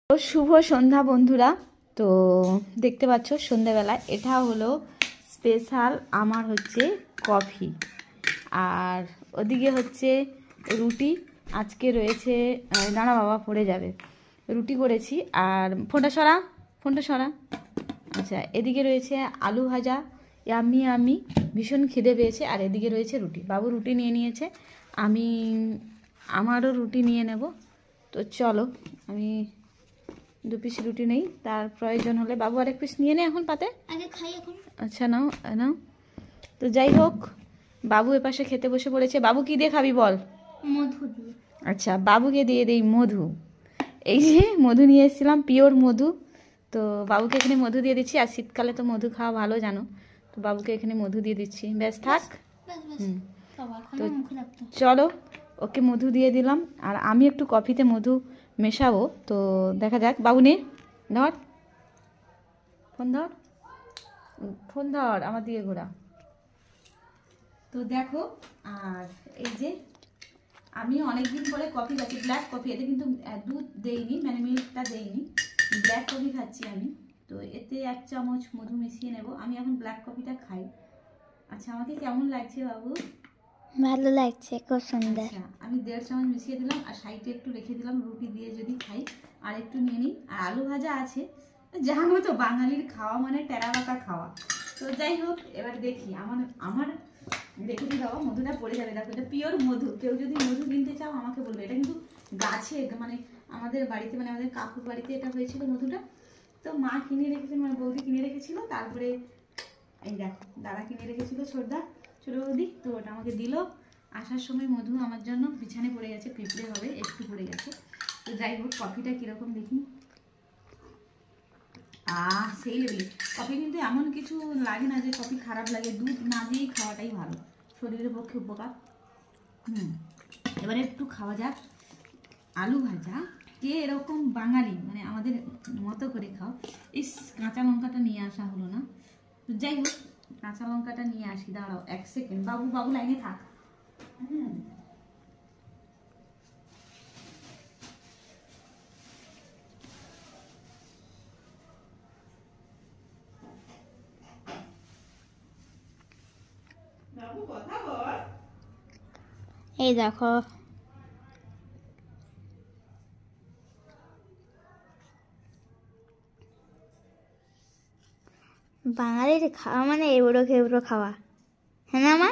তো শুভ সন্ধ্যা বন্ধুরা। তো দেখতে পাচ্ছ সন্ধ্যাবেলা এটা হলো স্পেশাল আমার হচ্ছে কফি, আর ওদিকে হচ্ছে রুটি। আজকে রয়েছে, দাঁড়া বাবা পড়ে যাবে, রুটি করেছি। আর ফোনটা সরা। আচ্ছা, এদিকে রয়েছে আলু ভাজা, আমি ভীষণ খিদে পেয়েছে। আর এদিকে রয়েছে রুটি, বাবু রুটি নিয়ে নিয়েছে, আমারও রুটি নিয়ে নেব। তো চলো, আমি 2 পিস রুটি নেই, তার প্রয়োজন হলে বাবু আরেক পিস নিয়ে নে, এখন পাতে আগে খাই এখন। আচ্ছা নাও নাও। তো যাই হোক, বাবু এপাশে খেতে বসে পড়েছে। বাবু কি দিয়ে খাবি বল? মধু দিয়ে। আচ্ছা, বাবুকে দিয়ে দেই মধু। এই যে মধু নিয়ে এসেছিলাম, পিওর মধু। তো বাবুকে এখানে মধু দিয়ে দিচ্ছি। আর শীতকালে তো মধু খাওয়া ভালো জানো, তো বাবুকে এখানে মধু দিয়ে দিচ্ছি। ব্যাস থাক। তো চলো, ওকে মধু দিয়ে দিলাম। আর আমি একটু কফিতে মধু মেশাবো, তো দেখা যাক। বাবু নে, ধর ফোন ধর আমার দিকে ঘোরা। তো দেখো, আর এই যে আমি অনেকদিন পরে কফি খাচ্ছি, ব্ল্যাক কফি। এতে কিন্তু দুধ দেইনি, মানে মিল্কটা দেইনি, ব্ল্যাক কফি খাচ্ছি আমি। তো এতে 1 চামচ মধু মিশিয়ে নেব। আমি এখন ব্ল্যাক কফিটা খাই। আচ্ছা, আমাকে কেমন লাগছে বাবু? ভালো লাগছে, খুব সুন্দর। আচ্ছা, আমি 1.5 চামচ মিশিয়ে দিলাম, আর সাইডে একটু রেখে দিলাম রুটি দিয়ে যদি খাই। আর একটু নিয়ে নিই, আর আলু ভাজা আছে। জানো তো বাঙালির খাওয়া মানে টেরাবাকা খাওয়া। তো যাই হোক, এবার দেখি আমার রেখে দিই বাবা, মধুটা পড়ে যাবে। দেখো, এটা পিওর মধু। কেউ যদি মধু কিনতে চাও আমাকে বলবে। এটা কিন্তু গাছে, মানে আমাদের বাড়িতে, মানে আমাদের কাকুর বাড়িতে এটা হয়েছিল মধুটা। তো মা কিনে রেখেছিল, মানে বৌদি কিনে রেখেছিল। তারপরে এই দেখো, দাদা কিনে রেখেছিল, ছোট বৌদি। তো ওটা আমাকে দিল আসার সময়। মধু আমার জন্য বিছানে পড়ে গেছে, পিঁপড়ে হবে, একটু পড়ে গেছে। তো যাই হোক, কফিটা কিরকম দেখি। সেই লেভেলে কফি কিন্তু এমন কিছু লাগে না যে কফি খারাপ লাগে। দুধ না দিয়েই খাওয়াটাই ভালো, শরীরের পক্ষে উপকার। এবারে একটু খাওয়া যাক আলু ভাজা। কে এরকম বাঙালি, মানে আমাদের মতো করে খাও। ইস, কাঁচা লঙ্কাটা নিয়ে আসা হলো না। তো যাই হোক, কাঁচা লঙ্কাটা নিয়ে আসি। দাঁড়াও 1 সেকেন্ড, বাবু লাইনে থাক। বাবু কথা বল। এই দেখো, বাঙালির খাওয়া মানে এবড়ো খেবড়ো খাওয়া, হ্যাঁ না মা?